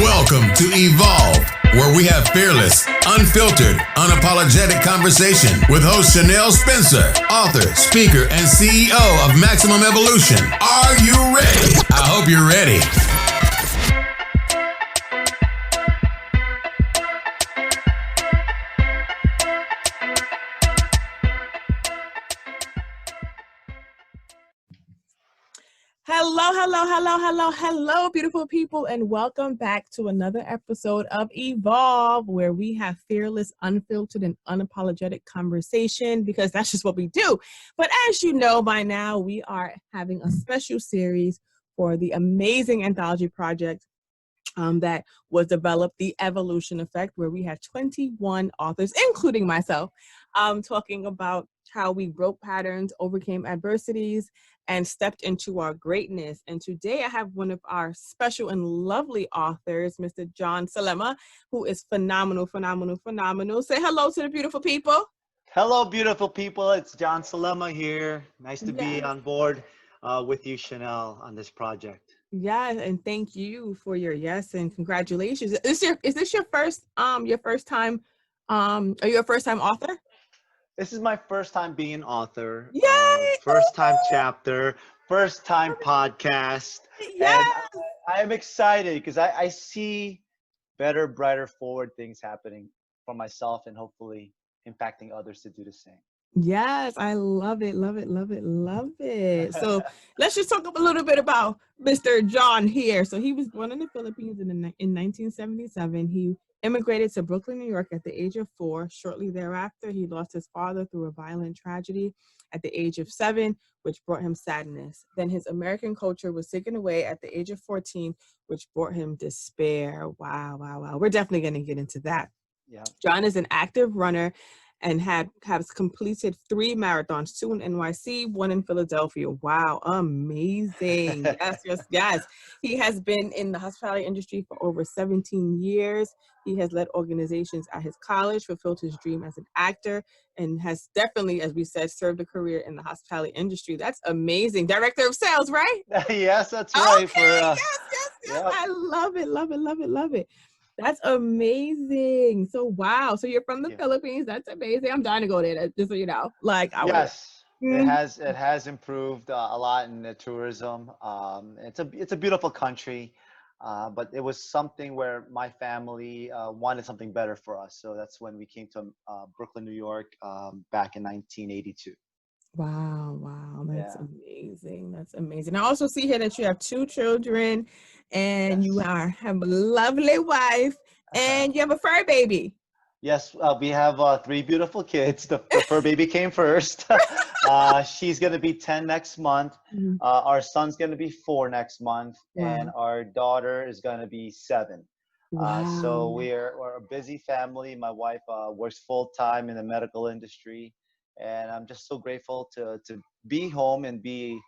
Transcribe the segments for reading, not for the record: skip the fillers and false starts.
Welcome to EVOLV, where we have fearless, unfiltered, unapologetic conversation with host Chanel Spencer, author, speaker, and CEO of Maximum Evolution. Are you ready? I hope you're ready. Hello, beautiful people, and welcome back to another episode of EVOLV, where we have fearless, unfiltered, and unapologetic conversation, because that's just what we do. But as you know by now, we are having a special series for the amazing anthology project that was developed, The Evolution Effect, where we had 21 authors, including myself, talking about how we broke patterns, overcame adversities, and stepped into our greatness. And today I have one of our special and lovely authors, Mr. John Solema, who is phenomenal. Say hello to the beautiful people. Hello, beautiful people. It's John Solema here. Nice to be on board with you, Chanel, on this project. Yeah, and thank you for your yes and congratulations. Is this your first time? Are you a first time author? This is my first time being an author. Yay! First time chapter, first time podcast. Yes! And I am excited because I see better, brighter, forward things happening for myself and hopefully impacting others to do the same. Yes, I love it. So let's just talk a little bit about Mr. John here. So he was born in the Philippines in 1977. He immigrated to Brooklyn, New York at the age of 4. Shortly thereafter, he lost his father through a violent tragedy at the age of 7, which brought him sadness. Then his American culture was taken away at the age of 14, which brought him despair. Wow. We're definitely going to get into that. Yeah. John is an active runner and has completed 3 marathons, 2 in NYC, 1 in Philadelphia. Wow, amazing. Yes. He has been in the hospitality industry for over 17 years. He has led organizations at his college, fulfilled his dream as an actor, and has definitely, as we said, served a career in the hospitality industry. That's amazing. Director of sales, right? Yes, that's right. Okay, yes. Yep. I love it. That's amazing. So, wow. So you're from the Philippines. That's amazing. I'm dying to go there, just so you know. Yes, it has improved a lot in the tourism. It's a beautiful country, but it was something where my family wanted something better for us. So that's when we came to Brooklyn, New York, back in 1982. Wow. That's amazing. That's amazing. I also see here that you have 2 children and you have a lovely wife and you have a fur baby. Yes, we have 3 beautiful kids. The fur baby came first. She's going to be 10 next month. Mm-hmm. Our son's going to be 4 next month. Wow. And our daughter is going to be 7. Wow. So we're a busy family. My wife works full time in the medical industry. And I'm just so grateful to be home and be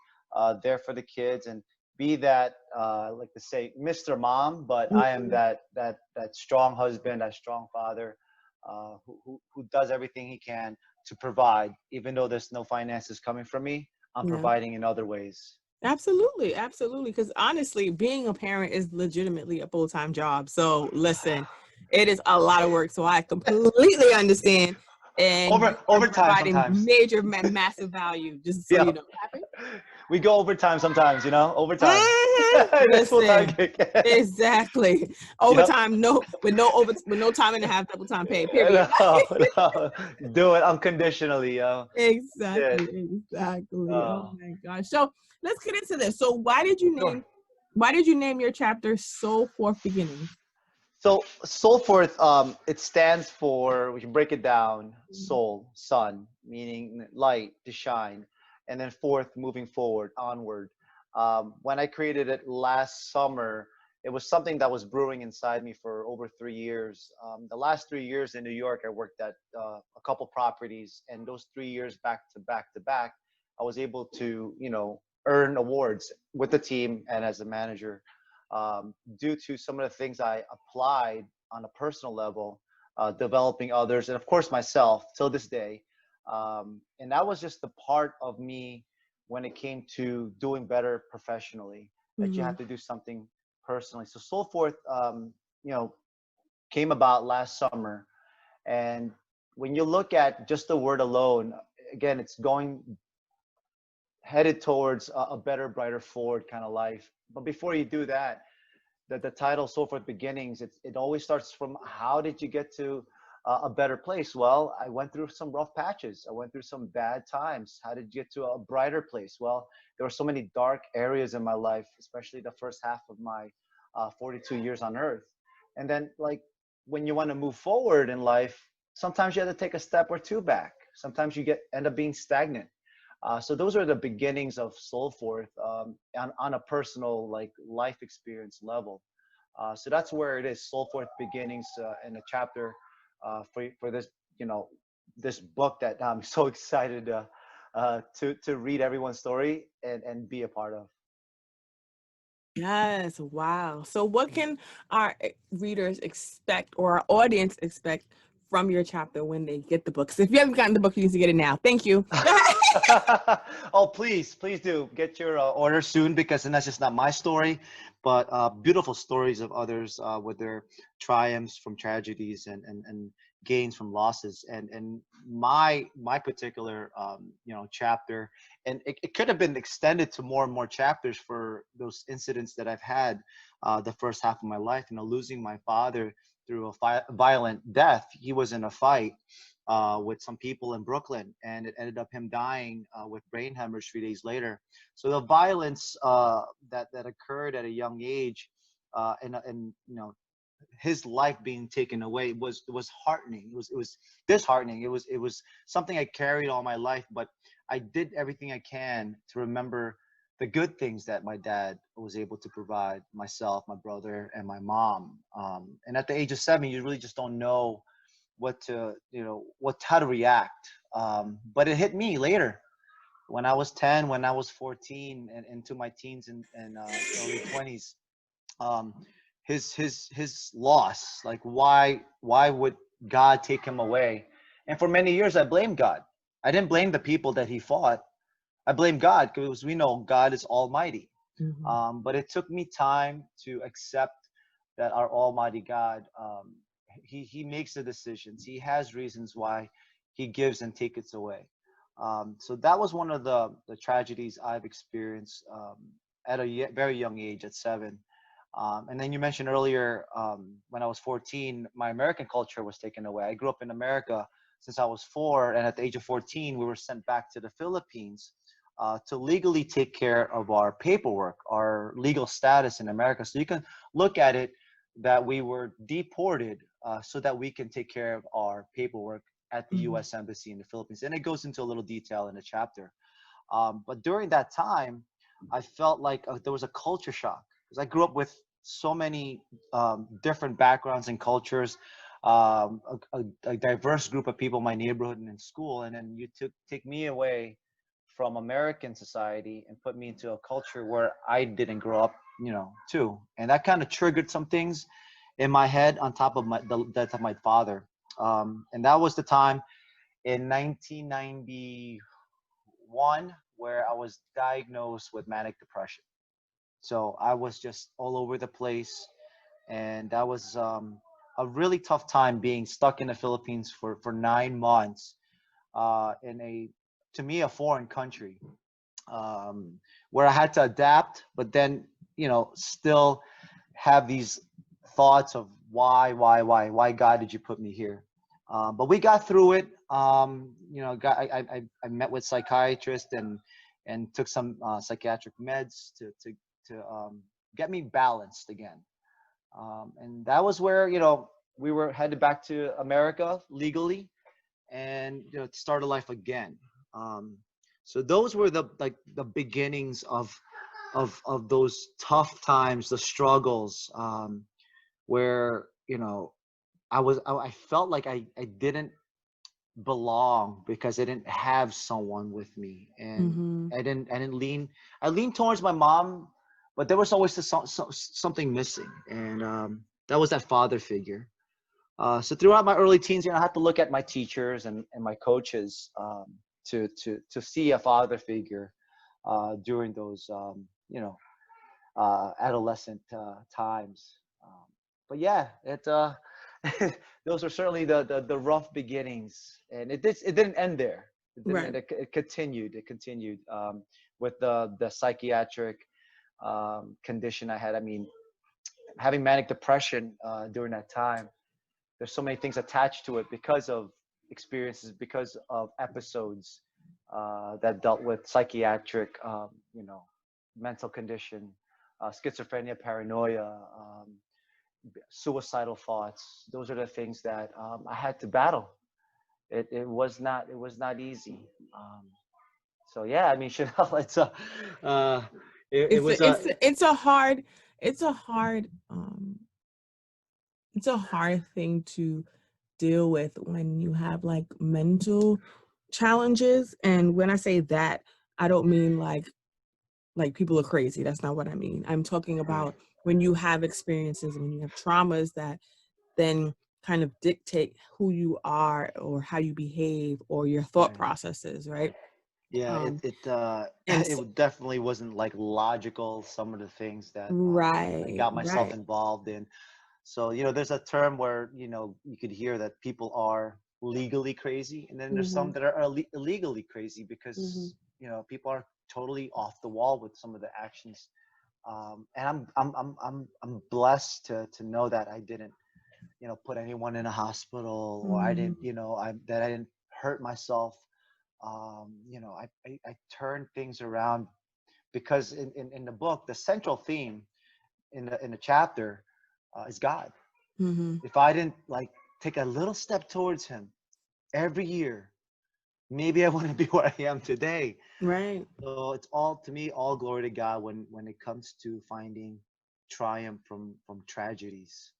there for the kids and be that, like to say, Mr. Mom, but I am that strong husband, that strong father who does everything he can to provide, even though there's no finances coming from me. I'm providing in other ways. Absolutely. Because honestly, being a parent is legitimately a full-time job. So listen, it is a lot of work. So I completely understand. And overtime sometimes. Major, massive value, just so you know. We go overtime sometimes, overtime. Listen, exactly. Overtime, with no time and a half, double time pay, period. No. Do it unconditionally, Exactly. Oh my gosh. So let's get into this. So why did you name your chapter Solforth Beginning? So Solforth, it stands for, we can break it down, soul, sun, meaning light to shine, and then forth, moving forward, onward. When I created it last summer, it was something that was brewing inside me for over 3 years. The last 3 years in New York, I worked at a couple properties, and those 3 years back to back, I was able to, earn awards with the team and as a manager. Due to some of the things I applied on a personal level, developing others, and of course myself till this day. And that was just the part of me when it came to doing better professionally, that you have to do something personally. So Solforth, you know, came about last summer. And when you look at just the word alone, again, it's going headed towards a better, brighter, forward kind of life. But before you do that, the title Solforth Beginnings, it always starts from how did you get to a better place? Well, I went through some rough patches. I went through some bad times. How did you get to a brighter place? Well, there were so many dark areas in my life, especially the first half of my 42 years on earth. And then like when you want to move forward in life, sometimes you have to take a step or two back. Sometimes you end up being stagnant. So those are the beginnings of Solforth on a personal like life experience level. So that's where it is, Solforth Beginnings, in a chapter for this, you know, this book that I'm so excited to read everyone's story and be a part of. Yes, wow. So what can our readers expect or our audience expect from your chapter when they get the book? So if you haven't gotten the book, you need to get it now. Thank you. Oh, please do get your order soon, because then that's just not my story, but beautiful stories of others with their triumphs from tragedies and gains from losses. And my particular you know, chapter, and it could have been extended to more and more chapters for those incidents that I've had the first half of my life. You know, losing my father through a violent death. He was in a fight with some people in Brooklyn, and it ended up him dying with brain hemorrhage 3 days later. So the violence that occurred at a young age, and you know, his life being taken away was heartening. It was disheartening. It was something I carried all my life, but I did everything I can to remember the good things that my dad was able to provide myself, my brother, and my mom. And at the age of 7, you really just don't know what to, you know, how to react. But it hit me later when I was 10, when I was 14, and into my teens and early 20s. Um, his loss, like why would God take him away? And for many years, I blamed God. I didn't blame the people that he fought. I blame God, because we know God is almighty. Mhm. But it took me time to accept that our almighty God, he makes the decisions. He has reasons why he gives and takes it away. So that was one of the tragedies I've experienced at a very young age, at 7. And then you mentioned earlier, when I was 14, my American culture was taken away. I grew up in America since I was 4, and at the age of 14, we were sent back to the Philippines to legally take care of our paperwork, our legal status in America. So you can look at it that we were deported so that we can take care of our paperwork at the Mhm. U.S. Embassy in the Philippines. And it goes into a little detail in the chapter. But during that time, I felt like there was a culture shock, because I grew up with so many different backgrounds and cultures, a diverse group of people in my neighborhood and in school. And then you take me away from American society and put me into a culture where I didn't grow up, you know, too. And that kind of triggered some things in my head, on top of the death of my father. And that was the time in 1991 where I was diagnosed with manic depression. So I was just all over the place, and that was a really tough time, being stuck in the Philippines for 9 months in a, to me, a foreign country, where I had to adapt, but then, you know, still have these thoughts of why God did you put me here? But we got through it. You know, I met with psychiatrists and took some psychiatric meds to get me balanced again. And that was where, you know, we were headed back to America legally, and, you know, start a life again. So those were the beginnings of those tough times, the struggles, where, you know, I felt like I didn't belong because I didn't have someone with me, and Mhm. I leaned towards my mom, but there was always something missing, and that was that father figure. So throughout my early teens, you know, I had to look at my teachers and my coaches to see a father figure during those, you know, adolescent times. But yeah, it those are certainly the rough beginnings, and it didn't end there. It didn't Right. end. It continued. It continued with the psychiatric condition I had. I mean, having manic depression during that time, there's so many things attached to it because of experiences, because of episodes that dealt with psychiatric, mental condition, schizophrenia, paranoia, suicidal thoughts. Those are the things that I had to battle. It was not easy. Um, so yeah, I mean, Chanel, uh, it It's was a, a it's a hard it's a hard thing to deal with when you have like mental challenges. And when I say that, I don't mean like people are crazy. That's not what I mean. I'm talking right, about when you have experiences, when you have traumas that then kind of dictate who you are or how you behave or your thought right. processes, right? Yeah, Um, and it definitely wasn't like logical. Some of the things that I right, got myself right. involved in. So there's a term where you could hear that people are legally crazy, and then there's some Hmm. that are illegally crazy Hmm. because people are totally off the wall with some of the actions. And I'm blessed to know that I didn't put anyone in a hospital, or I didn't Hmm. that I didn't hurt myself. I turned things around because in the book, the central theme in the chapter is God. Hmm. If I didn't like take a little step towards Him every year, maybe I wouldn't be where I am today. Right. So it's all, to me, all glory to God when it comes to finding triumph from tragedies.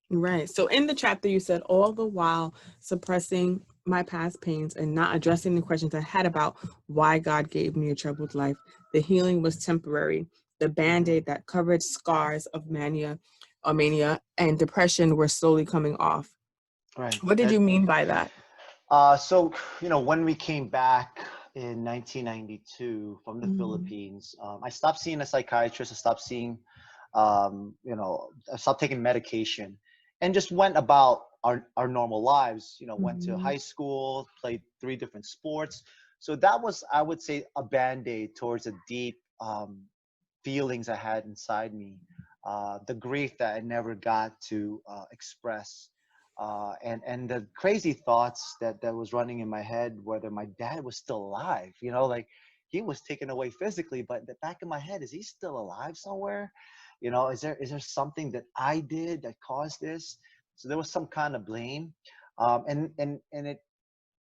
Right. So in the chapter, you said, all the while suppressing my past pains and not addressing the questions I had about why God gave me a troubled life, the healing was temporary. The band Hmm. aid that covered scars of mania and depression were slowly coming off. Right. What did you mean by that? So, when we came back in 1992 from the Hmm. Philippines, I stopped seeing a psychiatrist. I stopped taking medication and just went about our normal lives. Went to Hmm. high school, played 3 different sports. So that was, I would say, a band-aid towards the deep feelings I had inside me, the grief that I never got to express, and the crazy thoughts that was running in my head, whether my dad was still alive. Like, he was taken away physically, but in the back of my head, is he still alive somewhere? Is there something that I did that caused this? So there was some kind of blame, and it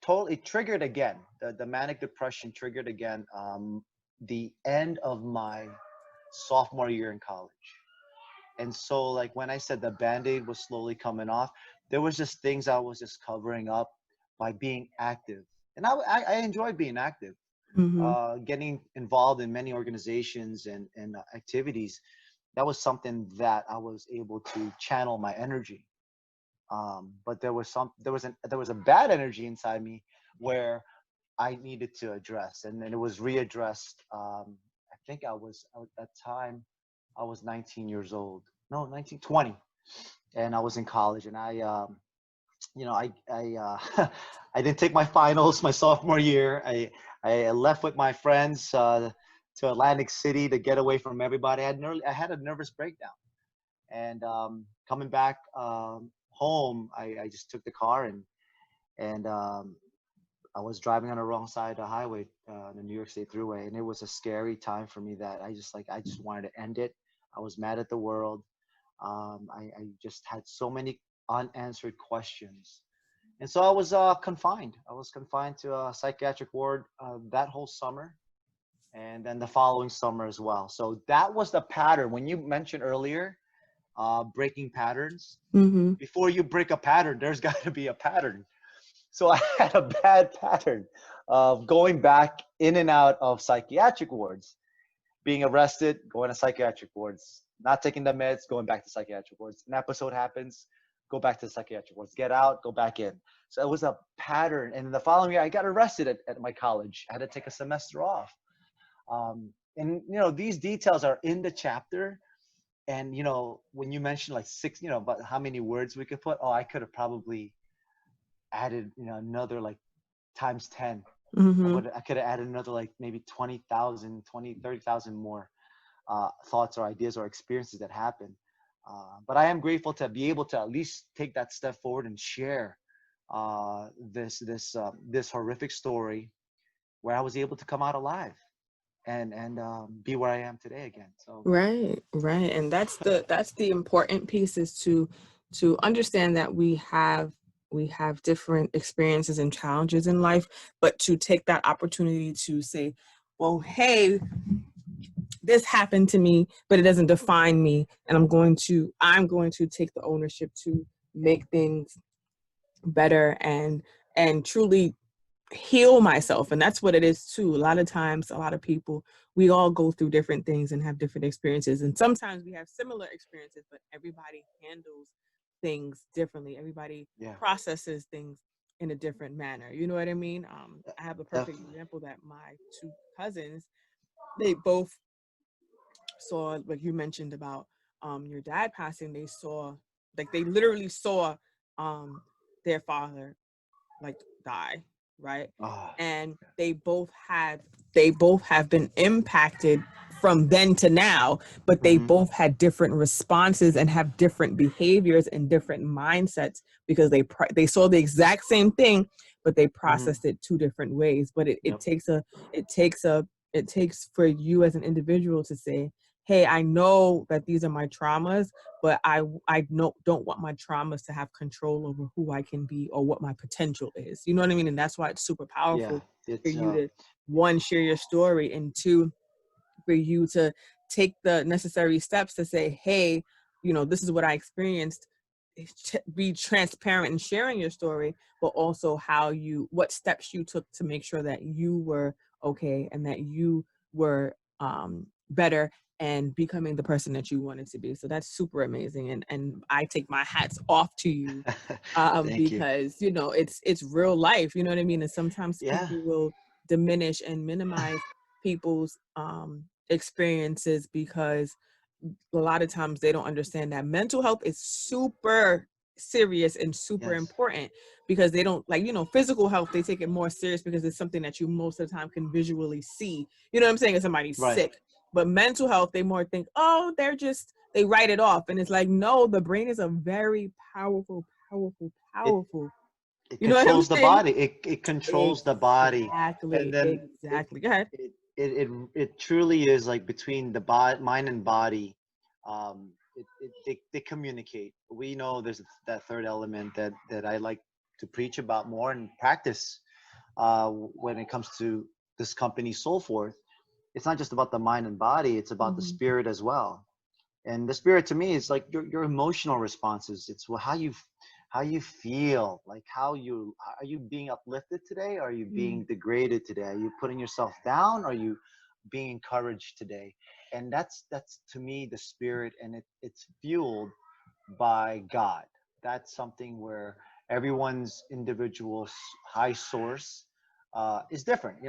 totally triggered again. The manic depression triggered again. The end of my sophomore year in college. And so, like, when I said the band-aid was slowly coming off, there was just things I was just covering up by being active. And I enjoyed being active, Hmm. getting involved in many organizations and activities. That was something that I was able to channel my energy. But there was a bad energy inside me where I needed to address, and then it was readdressed. I think at that time I was 19 years old. No, 19, 20, and I was in college, and I didn't take my finals my sophomore year. I left with my friends to Atlantic City to get away from everybody. I had a nervous breakdown, and coming back home, I just took the car and I was driving on the wrong side of the highway, the New York State Thruway, and it was a scary time for me that I just wanted to end it. I was mad at the world. I just had so many unanswered questions, and so I was confined. I was confined to a psychiatric ward that whole summer, and then the following summer as well. So that was the pattern. When you mentioned earlier, breaking patterns. Hmm. Before you break a pattern, there's got to be a pattern. So I had a bad pattern of going back in and out of psychiatric wards, being arrested, going to psychiatric wards, not taking the meds, going back to psychiatric wards. An episode happens, go back to the psychiatric wards, get out, go back in. So it was a pattern. And the following year, I got arrested at my college. I had to take a semester off. And, these details are in the chapter. And, when you mentioned like 6, but how many words we could put, I could have probably added, another like times 10. Mm-hmm. I could have added another like maybe 30,000 more thoughts or ideas or experiences that happen. But I am grateful to be able to at least take that step forward and share this horrific story where I was able to come out alive and be where I am today again. So Right. And that's the important piece, is to understand that we have different experiences and challenges in life, but to take that opportunity to say, well, hey, this happened to me, but it doesn't define me, and I'm going to take the ownership to make things better and truly heal myself. And that's what it is too. A lot of times, a lot of people, we all go through different things and have different experiences, and sometimes we have similar experiences, but everybody handles things differently. Everybody processes things in a different manner. You know what I mean? I have a perfect example that my two cousins, they both saw, like you mentioned about your dad passing, they saw, like, they literally saw their father like die, right? And they both have been impacted from then to now, but they both had different responses and have different behaviors and different mindsets, because they saw the exact same thing, but they processed it two different ways. But it takes for you as an individual to say, hey, I know that these are my traumas, but I don't want my traumas to have control over who I can be or what my potential is. You know what I mean? And that's why it's super powerful for you to, one, share your story, and two, for you to take the necessary steps to say, hey, this is what I experienced. Be transparent in sharing your story, but also what steps you took to make sure that you were okay and that you were better and becoming the person that you wanted to be. So that's super amazing. And I take my hats off to you because, it's real life, you know what I mean? And sometimes people will diminish and minimize people's experiences, because a lot of times they don't understand that mental health is super serious and super important, because they don't, like, physical health, they take it more serious because it's something that you most of the time can visually see, you know what I'm saying, if somebody's sick. But mental health, they more think, they write it off. And it's like, no, the brain is a very powerful It you know what I'm controls the saying? body. It controls the body. And then Exactly. Go ahead. it truly is like between the mind and body. They communicate. We know there's that third element that I like to preach about more and practice when it comes to this company, Solforth. It's not just about the mind and body. It's about the spirit as well. And the spirit to me is like your emotional responses. It's how you feel, like are you being uplifted today? Are you being degraded today? Are you putting yourself down? Are you being encouraged today? And that's to me the spirit, and it's fueled by God. That's something where everyone's individual high source is different.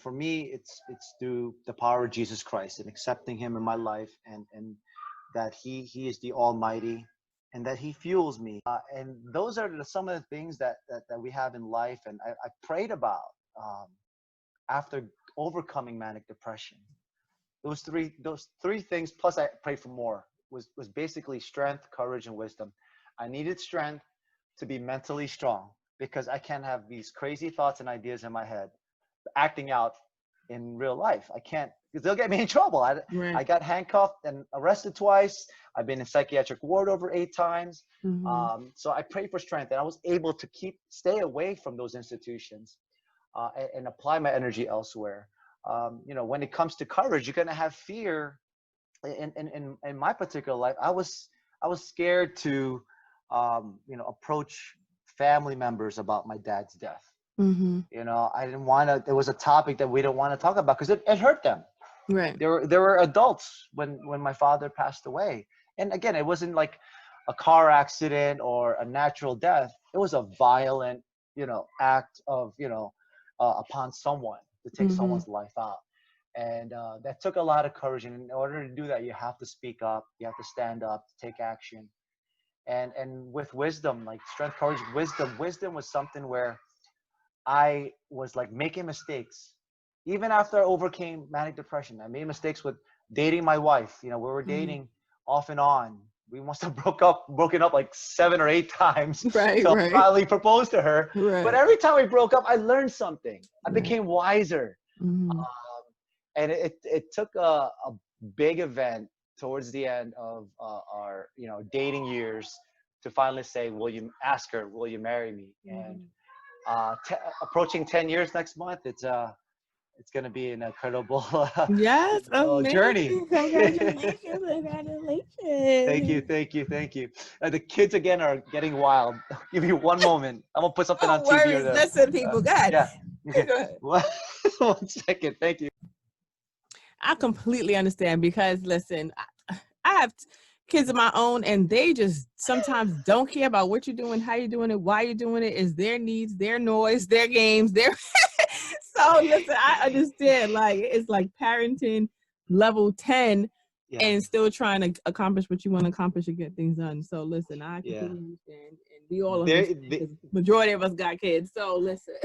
For me, it's through the power of Jesus Christ and accepting Him in my life, and that He is the Almighty, and that He fuels me. And those are some of the things that we have in life. And I prayed about after overcoming manic depression. Those three things, plus I prayed for more, was basically strength, courage, and wisdom. I needed strength to be mentally strong, because I can't have these crazy thoughts and ideas in my head acting out in real life. I can't, because they'll get me in trouble. I got handcuffed and arrested twice. I've been in psychiatric ward over 8 times. So I prayed for strength, and I was able to stay away from those institutions and apply my energy elsewhere. When it comes to courage, you're going to have fear. In my particular life, I was scared to approach family members about my dad's death. I didn't want to. There was a topic that we don't want to talk about because it hurt them. Right. There were adults when my father passed away, and again, it wasn't like a car accident or a natural death. It was a violent, act of upon someone to take someone's life out. And that took a lot of courage. And in order to do that, you have to speak up, you have to stand up, take action. And with wisdom, like strength, courage, wisdom was something where I was like making mistakes. Even after I overcame manic depression, I made mistakes with dating my wife. You know, we were Mhm. dating off and on. We must have broken up like 7 or 8 times Right, till I right, finally proposed to her. But right. every time we broke up, I learned something. I Right. became wiser. Mhm. Um, and it took a big event towards the end of our dating years to finally say, ask her, will you marry me? And Mhm. approaching 10 years next month, it's going to be an incredible Yes, journey. amazing. Congratulations, Thank you, congratulations. thank you, thank you. The kids again are getting wild. Give me one moment. I'm gonna put something on No TV or worries. Listen, people, go ahead. yeah. Okay. Go ahead. One second. Thank you. I completely understand because listen, I have kids of my own and they just sometimes don't care about what you're doing, how you're doing it, why you're doing it, is their needs, their noise, their games, their so listen, I understand like it's like parenting level 10 Yeah, and still trying to accomplish what you want to accomplish and get things done. So listen, I yeah. completely understand and we all They, understand they because majority of us got kids. So listen.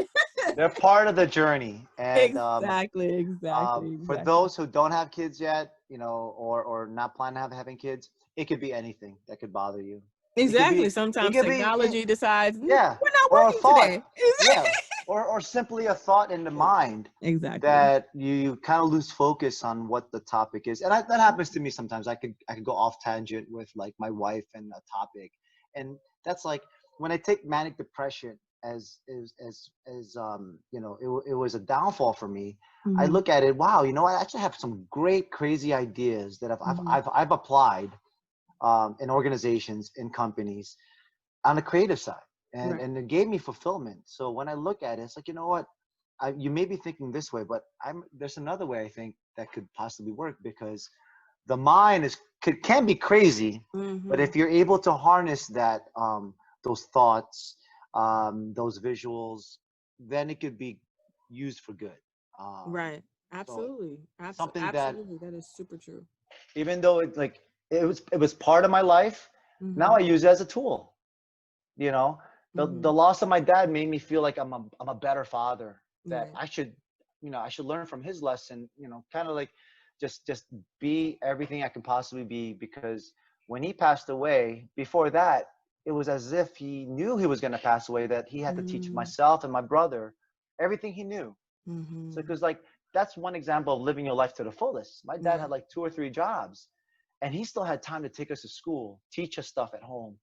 they're part of the journey, and Exactly, exactly, for exactly. those who don't have kids yet, or not plan to having kids, it could be anything that could bother you. It could Exactly. be it Sometimes could be technology decides yeah, we're not or a working thought, today." yeah, or simply a thought in the mind Exactly. that you kind of lose focus on what the topic is. And that happens to me sometimes. I could go off tangent with like my wife and a topic, and that's like when I take manic depression it was a downfall for me. I Mhm, look at it, wow, I actually have some great crazy ideas that mhm, I've applied in organizations, in companies, on the creative side, and right. and it gave me fulfillment. So when I look at it, it's like, you know what, you may be thinking this way, but there's another way I think that could possibly work, because the mind can be crazy, but Mhm. if you're able to harness those thoughts, those visuals, then it could be used for good. Um, Right. so Absolutely. something that, Absolutely. That is super true. even though it was part of my life, now I Mhm. use it as a tool. You know, the Mhm. loss of my dad made me feel like I'm a better father. That Right. I should learn from his lesson. Kind of like just be everything I can possibly be. Because when he passed away, before that, it was as if he knew he was going to pass away. That he had to teach Mhm. myself and my brother everything he knew. So, Mhm. because like that's one example of living your life to the fullest. My dad had Right. like 2 or 3 jobs, and he still had time to take us to school, teach us stuff at home,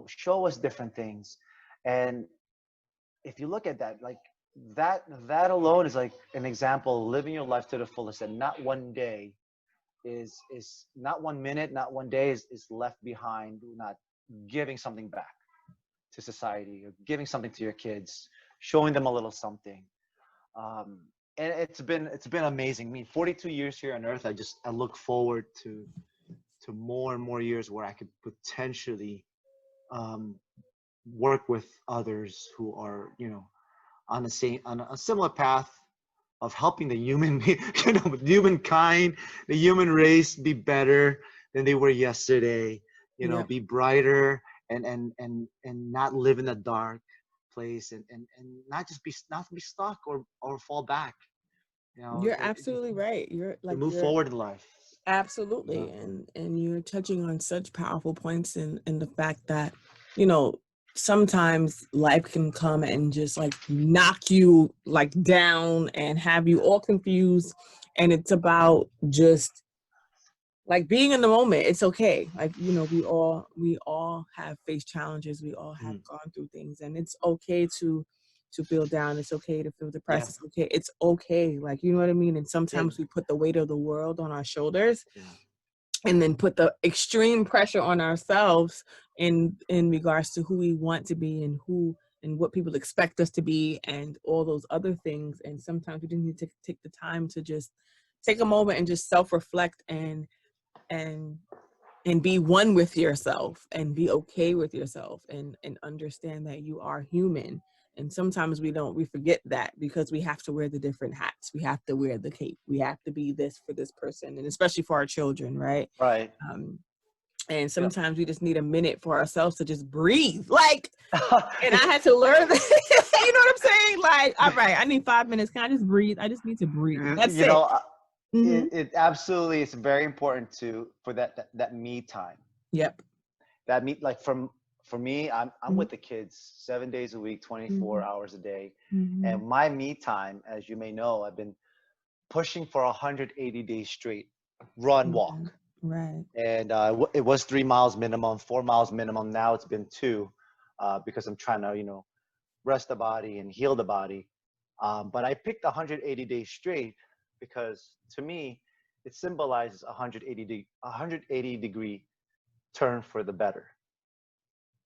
show us different things. And if you look at that, like that alone is like an example of living your life to the fullest, and not one day is not 1 minute, not one day is left behind, not giving something back to society, or giving something to your kids, showing them a little something. um, and it's been amazing. I mean, 42 years here on earth, I look forward to more and more years where I could potentially um, work with others who are, on a similar path of helping the humankind, the human race be better than they were yesterday. Yep. Be brighter, and not live in a dark place, and not be stuck, or fall back. You're absolutely right. You're To like move you're forward in life. absolutely, and you're touching on such powerful points in the fact that, you know, sometimes life can come and just like knock you like down and have you all confused, and it's about just like being in the moment. It's okay. Like, you know, we all have faced challenges, we all have Mhm. gone through things, and it's okay to feel down, it's okay to feel Yeah, depressed, it's okay, like, you know what I mean? And yeah, sometimes we put the weight of the world on our shoulders yeah, and then put the extreme pressure on ourselves in regards to who we want to be and who and what people expect us to be and all those other things. And sometimes we just need to take the time to just take a moment and just self-reflect and and be one with yourself and be okay with yourself and understand that you are human And sometimes we forget that because we have to wear the different hats. We have to wear the cape. We have to be this for this person, and especially for our children, right? Right. And sometimes we just need a minute for ourselves to just breathe. Like, and I had to learn that. You know what I'm saying? Like, all right, I need 5 minutes. Can I just breathe? I just need to breathe. That's you it. know, it absolutely, it's very important for that me time. Yep. That me, like for me, I'm with the kids 7 days a week, 24 hours a day. And my me time, as you may know, I've been pushing for 180 days straight, run, walk. Right. And it was 3 miles minimum, 4 miles minimum. Now it's been 2 because I'm trying to, rest the body and heal the body. But I picked 180 days straight because to me, it symbolizes 180 degree turn for the better.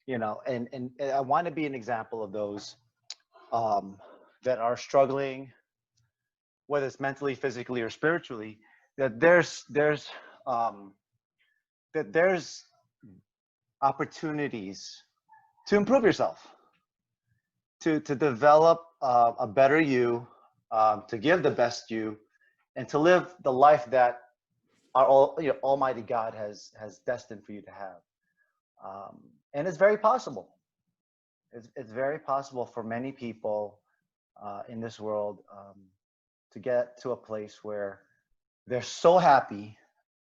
And I want to be an example of those that are struggling, whether it's mentally, physically, or spiritually, that there's opportunities to improve yourself, to develop a better you, to give the best you, and to live the life that our Almighty God has destined for you to have. And it's very possible. It's very possible for many people in this world to get to a place where they're so happy,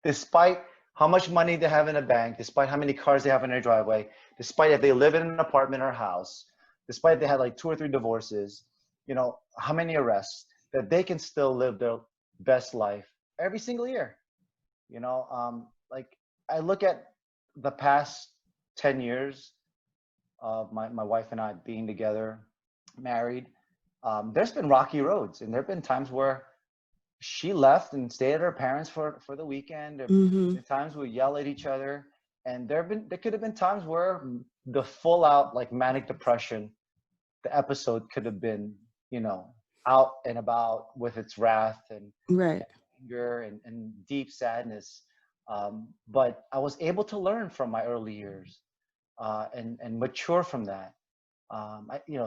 despite how much money they have in a bank, despite how many cars they have in their driveway, despite if they live in an apartment or a house, despite if they had like 2 or 3 divorces, how many arrests, that they can still live their best life every single year. Like I look at the past 10 years of my wife and I being together, married. There's been rocky roads, and there've been times where she left and stayed at her parents for the weekend. There been times we yell at each other, and there could have been times where the full out like manic depression, the episode could have been, out and about with its wrath and anger and deep sadness. But I was able to learn from my early years and mature from that.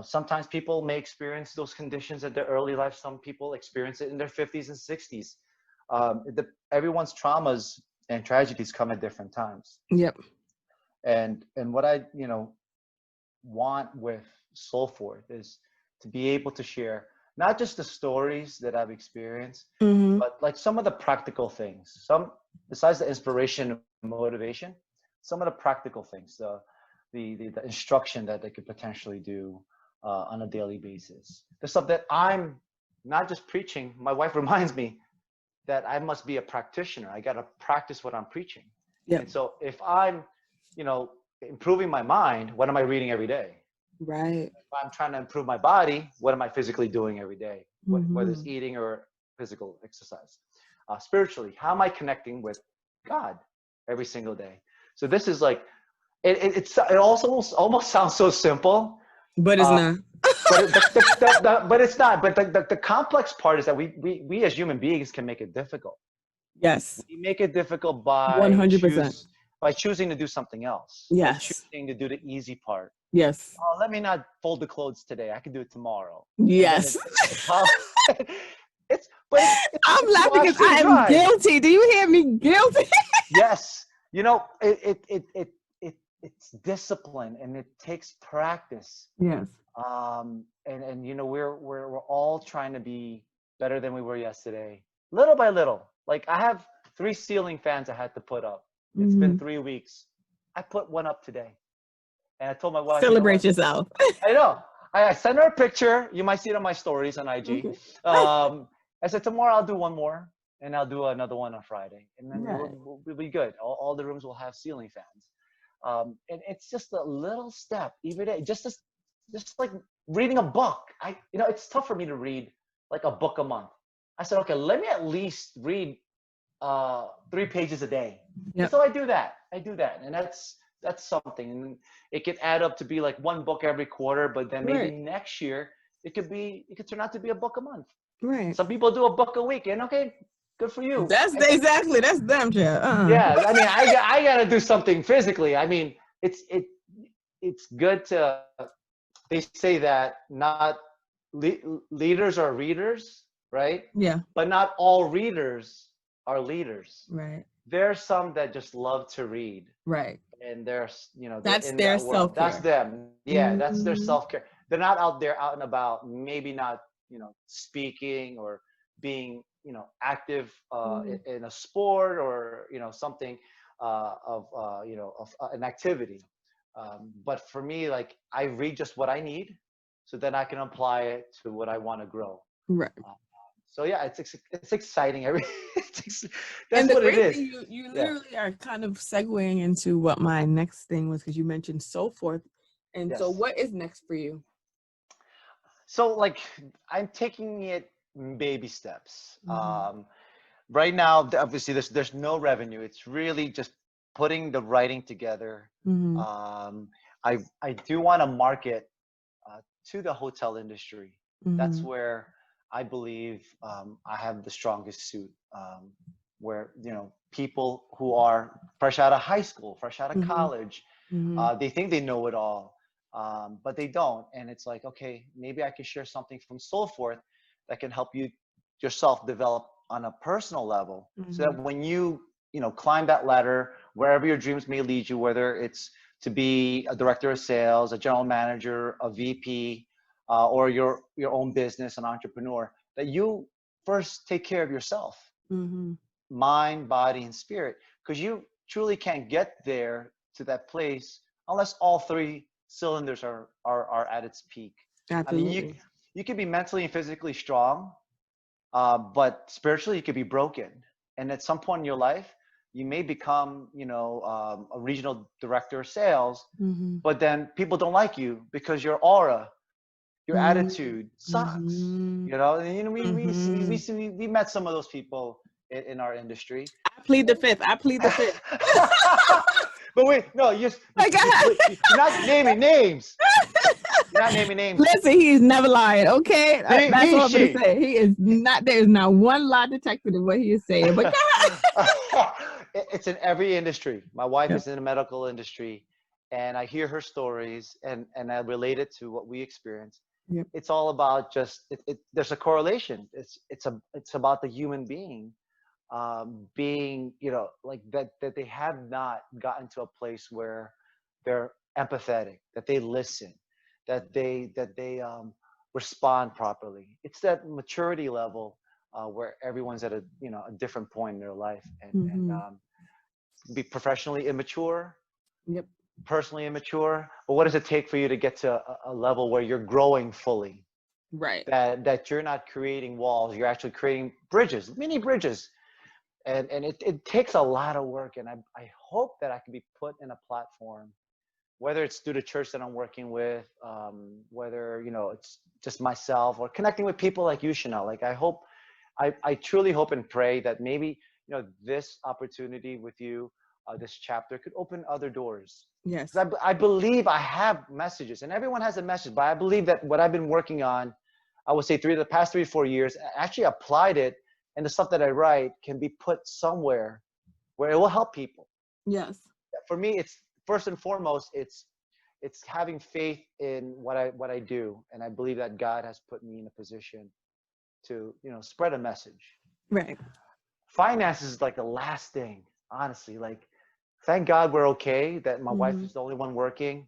Sometimes people may experience those conditions at their early life. Some people experience it in their 50s and 60s. Everyone's traumas and tragedies come at different times. Yep. And what I, want with Solforth is to be able to share not just the stories that I've experienced, but like some of the practical things. Some, besides the inspiration and motivation, some of the practical things, the instruction that they could potentially do on a daily basis. The stuff that I'm not just preaching. My wife reminds me that I must be a practitioner. I got to practice what I'm preaching. Yep. And so if I'm, improving my mind, what am I reading every day? Right. If I'm trying to improve my body, what am I physically doing every day? Whether it's eating or physical exercise. Spiritually, how am I connecting with God every single day? So this is like, it also almost sounds so simple, but it's not. but it's not. But the complex part is that we as human beings can make it difficult. Yes. We make it difficult by 100%. By choosing to do something else. Yes. By choosing to do the easy part. Yes. Oh, let me not fold the clothes today. I can do it tomorrow. Yes. I'm laughing because I am guilty. Do you hear me? Guilty. Yes. It's discipline and it takes practice. Yes. And we're all trying to be better than we were yesterday, little by little. Like I have 3 ceiling fans I had to put up. It's been 3 weeks. I put one up today, and I told my wife, celebrate yourself. I know. I sent her a picture. You might see it on my stories on IG. Okay. I said tomorrow I'll do one more, and I'll do another one on Friday, and then we'll be good. All the rooms will have ceiling fans. And it's just a little step every day, just like reading a book. It's tough for me to read like a book a month. I said, okay, let me at least read 3 pages a day. Yep. So I do that, and that's something. And it could add up to be like 1 book every quarter, but then maybe next year it could turn out to be a book a month. Right. Some people do a book a week, and okay, good for you. That's them, Jeff. Yeah, I mean, I gotta do something physically. I mean, it's good to they say that not leaders are readers, right? Yeah. But not all readers are leaders. Right. There are some that just love to read, Right. and there's, they're That's in their that world. That's self-care. them. Yeah, that's their Mhm. self-care. They're not out there out and about, maybe not, speaking or being, active Mhm. in a sport, or something of of an activity. But for me, like, I read just what I need, so then I can apply it to what I want to grow. Right. Uh, so yeah, it's exciting. That's And the what it great is. thing, you Yeah. literally are kind of segueing into what my next thing was, because you mentioned so forth. And so Yes. what is next for you? So, like, I'm taking it baby steps. Mhm. Right now, obviously, there's no revenue. It's really just putting the writing together. Mhm. Um, I do want to market to the hotel industry. That's Mhm. where I believe I have the strongest suit. Where people who are fresh out of high school, fresh out of Mhm. college, Mhm. they think they know it all, but they don't. And it's like, okay, maybe I can share something from Solforth that can help you yourself develop on a personal level, so that Mhm. when you climb that ladder, wherever your dreams may lead you, whether it's to be a director of sales, a general manager, a VP, or your own business, an entrepreneur, that you first take care of yourself, Mhm. mind, body, and spirit, because you truly can't get there to that place unless all three cylinders are at its peak. I mean, Absolutely. you could be mentally and physically strong, but spiritually you could be broken. And at some point in your life, you may become, a regional director of sales, Mhm. but then people don't like you because your aura, your Mhm. attitude sucks. Mhm. And, Mhm. we met some of those people in our industry. I plead the fifth. I plead the fifth. But wait, no, My God. you're not naming names. You're not naming names. Listen, he's never lying. Okay, that's He, all I'm gonna she. say. He is not. There is not one lie detected in what he is saying. But It's in every industry. My wife yeah. is in the medical industry, and I hear her stories, and I relate it to what we experience. Yep. It's all about just there's a correlation. It's about the human being, being, like that they have not gotten to a place where they're empathetic, that they listen, that they respond properly. It's that maturity level, where everyone's at a different point in their life, and Mm-hmm. be professionally immature, Yep. personally immature. But what does it take for you to get to a level where you're growing fully? Right. That you're not creating walls, you're actually creating bridges, mini bridges. And it takes a lot of work, and I hope that I can be put in a platform, whether it's through the church that I'm working with, whether it's just myself, or connecting with people like you, Chanel. Like, I truly hope and pray that maybe this opportunity with you, this chapter, could open other doors. Yes. Because I believe I have messages, and everyone has a message, but I believe that what I've been working on, I would say the past 3-4 years, I actually applied it, and the stuff that I write can be put somewhere where it will help people. Yes. For me, it's first and foremost, it's having faith in what I do, and I believe that God has put me in a position to spread a message. Right. Finances is like the last thing, honestly. Like, thank God we're okay, that my wife Mm-hmm. is the only one working,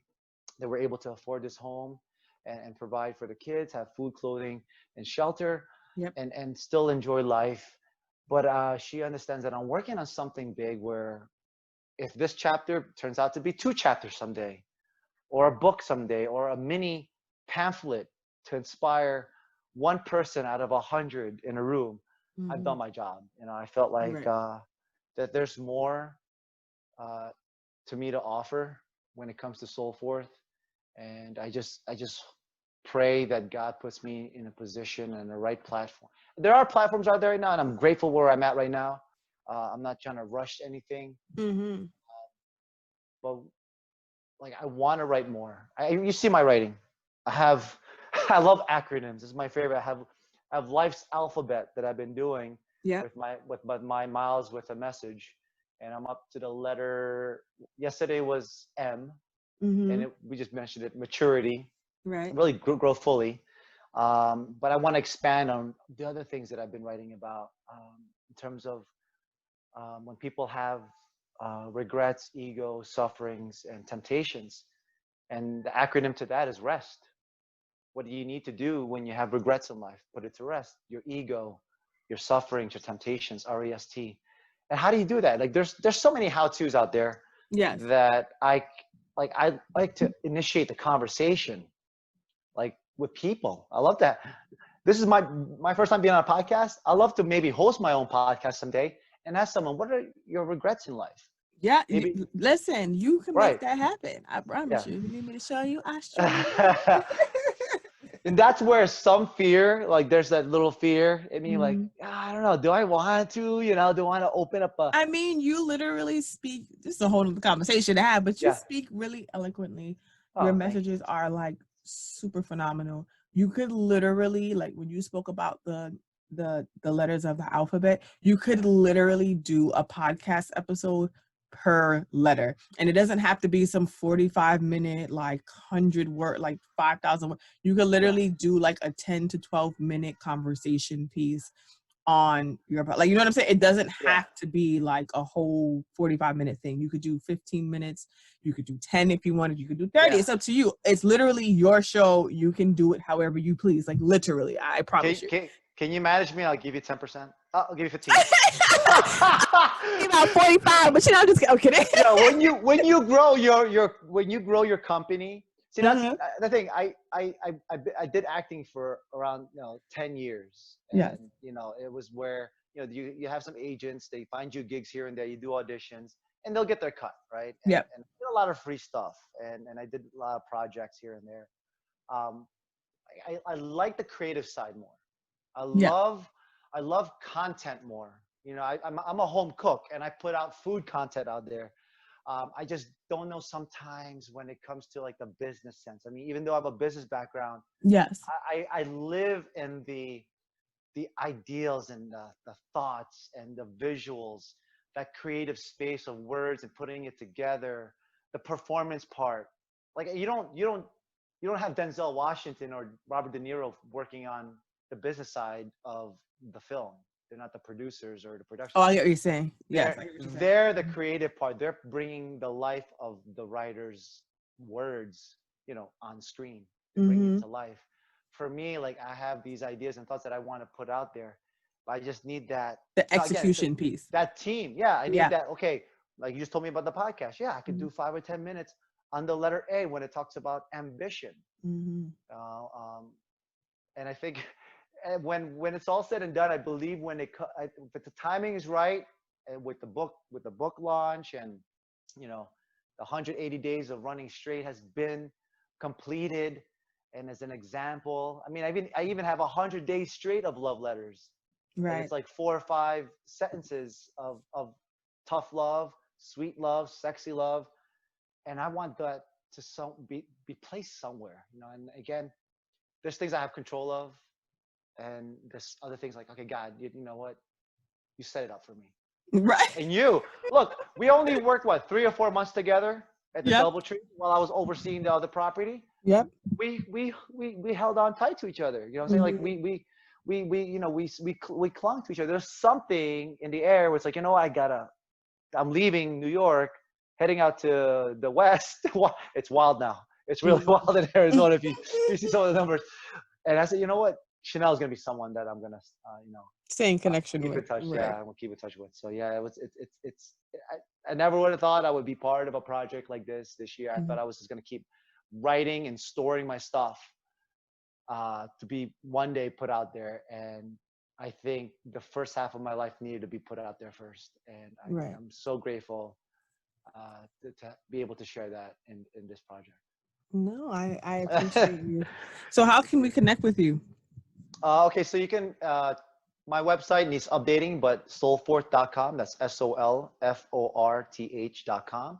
that we're able to afford this home, and provide for the kids, have food, clothing, and shelter, Yep. and still enjoy life. But she understands that I'm working on something big, where if this chapter turns out to be 2 chapters someday, or a book someday, or a mini pamphlet to inspire one person out of 100 in a room, I've Mm-hmm. done my job. I felt like Right. that there's more uh, to me to offer when it comes to Soulforth, and I just pray that God puts me in a position and the right platform. There are platforms out there right now, and I'm grateful where I'm at right now. I'm not trying to rush anything, Mm-hmm. but like, I want to write more. You see my writing. I have, I love acronyms. It's my favorite. I have life's alphabet that I've been doing Yep. with my miles with a message, and I'm up to the letter. Yesterday was M, Mm-hmm. and we just mentioned it. Maturity. Right. really grow fully. But I want to expand on the other things that I've been writing about in terms of when people have regrets, ego, sufferings, and temptations. And the acronym to that is REST. What do you need to do when you have regrets in life? Put it to rest. Your ego, your sufferings, your temptations, REST. And how do you do that? Like there's so many how-tos out there Yes. that I like to initiate the conversation like with people. I love that. This is my first time being on a podcast. I love to maybe host my own podcast someday and ask someone, what are your regrets in life? Yeah. Maybe Listen, you can make right. that happen. I promise Yeah. you. If you need me to show you, I show you. And that's where some fear, like there's that little fear in me, like, Mhm. I don't know, do I want to, do I want to open up a, I mean, you literally speak. This is a whole other conversation to have, but you yeah. speak really eloquently. Your Oh, thank you. messages are like super phenomenal. You could literally, like when you spoke about the letters of the alphabet, you could literally do a podcast episode per letter, and it doesn't have to be some 45-minute, like 100 word, like 5,000 word. You could Yeah. literally do like a 10 to 12-minute conversation piece on your, like, you know what I'm saying? It doesn't Yeah. have to be like a whole 45-minute thing. You could do 15 minutes, you could do 10 if you wanted, you could do 30. Yeah. It's up to you. It's literally your show. You can do it however you please. Like literally, I promise you. Can you manage me? I'll give you 10%. I'll give you 15. About 45, but I'm just kidding. Yeah, when you grow your company, see that's the thing. I did acting for around 10 years, and Yes. it was where you have some agents, they find you gigs here and there, you do auditions, and they'll get their cut, right? Yep. And I did a lot of free stuff, and I did a lot of projects here and there. Um, I like the creative side more. Yeah. I love content more. I'm a home cook and I put out food content out there. I just don't know sometimes when it comes to like the business sense. I mean, even though I have a business background, Yes. I live in the ideals and the thoughts and the visuals, that creative space of words and putting it together, the performance part. Like you don't have Denzel Washington or Robert De Niro working on the business side of the film. They're not the producers or the production. Oh, I get what you're saying. Yes. They're the creative part. They're bringing the life of the writer's words, on screen. They're bringing it to life. For me, like I have these ideas and thoughts that I want to put out there. But I just need that The execution piece. That team. Yeah, I need that. Okay, like you just told me about the podcast. Yeah, I could do 5 or 10 minutes on the letter A when it talks about ambition. And I think when it's all said and done, I believe if the timing is right, and with the book launch, and the 180 days of running straight has been completed, and as an example, I mean, I even have 100 days straight of love letters. Right. And it's like 4 or 5 sentences of tough love, sweet love, sexy love, and I want that to be placed somewhere, And again, there's things I have control of, and there's other things like, okay, God, you know what? You set it up for me. Right. And look, we only worked 3 or 4 months together at the DoubleTree while I was overseeing the other property. Yep. We held on tight to each other. You know what I'm saying? Like we clung to each other. There's something in the air where it's like, I'm leaving New York, heading out to the West. It's wild now. It's really wild in Arizona if you see some of the numbers. And I said, you know what? Chanel is going to be someone that I'm going to, stay in connection keep with. in touch. Right. Yeah, I will keep in touch with. So yeah, I never would have thought I would be part of a project like this year. I thought I was just going to keep writing and storing my stuff to be one day put out there. And I think the first half of my life needed to be put out there first. And I'm so grateful to be able to share that in this project. No, I appreciate you. So how can we connect with you? Okay, so you can, my website needs updating, but solforth.com, that's SOLFORTH.com.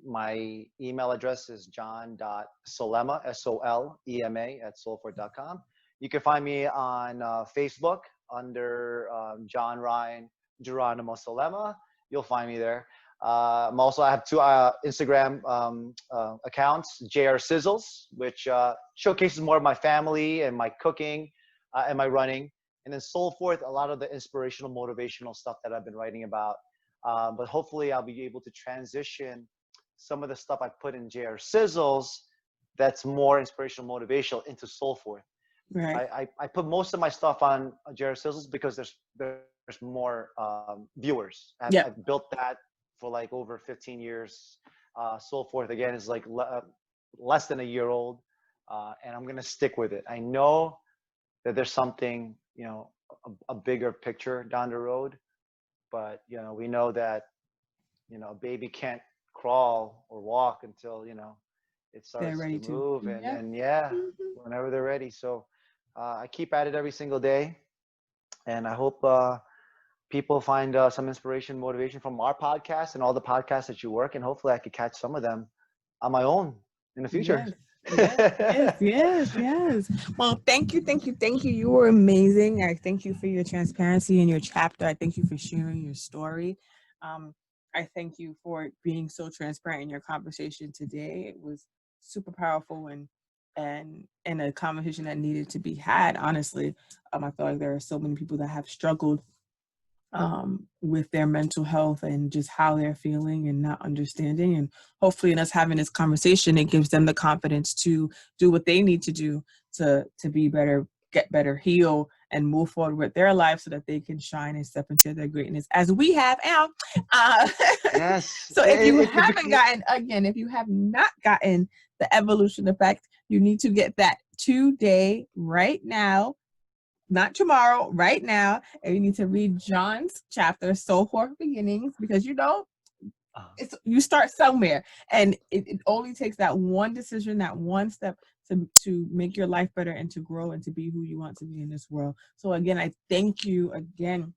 My email address is john.solema, SOLEMA @solforth.com. You can find me on Facebook under John Ryan Geronimo Solema. You'll find me there. I have two Instagram accounts, JR Sizzles, which showcases more of my family and my cooking and my running. And then Solforth, a lot of the inspirational, motivational stuff that I've been writing about. But hopefully I'll be able to transition some of the stuff I put in JR Sizzles that's more inspirational, motivational into Solforth. Right. I put most of my stuff on JR Sizzles because there's more viewers. I've built that for like over 15 years. Solforth again is like less than a year old, and I'm gonna stick with it. I know that there's something, a bigger picture down the road, but we know that a baby can't crawl or walk until it starts to move, and whenever they're ready. So I keep at it every single day, and I hope people find some inspiration, motivation from our podcast and all the podcasts that you work, and hopefully I could catch some of them on my own in the future. Yes. Well, thank you. You were amazing. I thank you for your transparency in your chapter. I thank you for sharing your story. I thank you for being so transparent in your conversation today. It was super powerful and a conversation that needed to be had. Honestly, I feel like there are so many people that have struggled with their mental health and just how they're feeling and not understanding. And hopefully in us having this conversation, it gives them the confidence to do what they need to do to be better, get better, heal, and move forward with their lives so that they can shine and step into their greatness as we have now. Yes. So if you have not gotten the evolution effect, you need to get that today, right now. Not tomorrow, right now. And you need to read John's chapter, Solforth Beginnings, because you start somewhere, and it only takes that one decision, that one step to make your life better and to grow and to be who you want to be in this world. So again, I thank you again,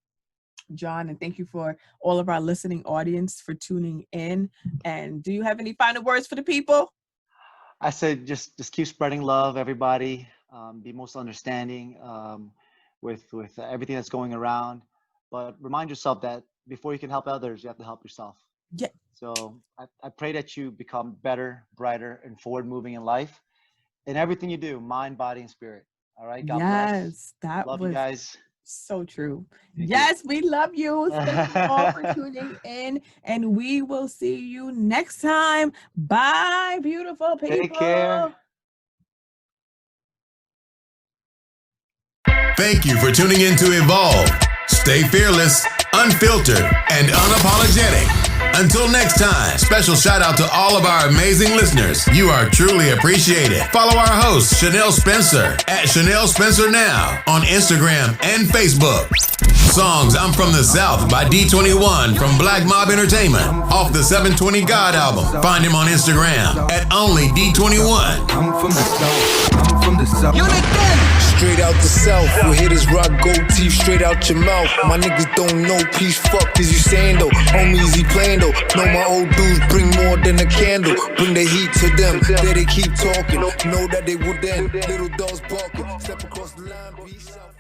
John, and thank you for all of our listening audience for tuning in. And do you have any final words for the people? I said just keep spreading love, everybody. Be most understanding with everything that's going around, but remind yourself that before you can help others, you have to help yourself. Yeah. So I pray that you become better, brighter, and forward moving in life, in everything you do, mind, body, and spirit. All right. God bless. Love you guys. So true. Thank you. We love you. Thank you all for tuning in, and we will see you next time. Bye, beautiful people. Take care. Thank you for tuning in to Evolve. Stay fearless, unfiltered, and unapologetic. Until next time, special shout out to all of our amazing listeners. You are truly appreciated. Follow our host, Chanel Spencer, at Chanel Spencer Now on Instagram and Facebook. Songs I'm From the South by D21 from Black Mob Entertainment off the 720 God album. Find him on Instagram at only D21. I'm from the South. I'm from the South. Straight out the South, where hitters rock gold teeth straight out your mouth. My niggas don't know peace, fuck is you saying though? Homies, he playing though. Know my old dudes bring more than a candle. Bring the heat to them, there they keep talking. Know that they would then. Little dogs barking, step across the line, peace out.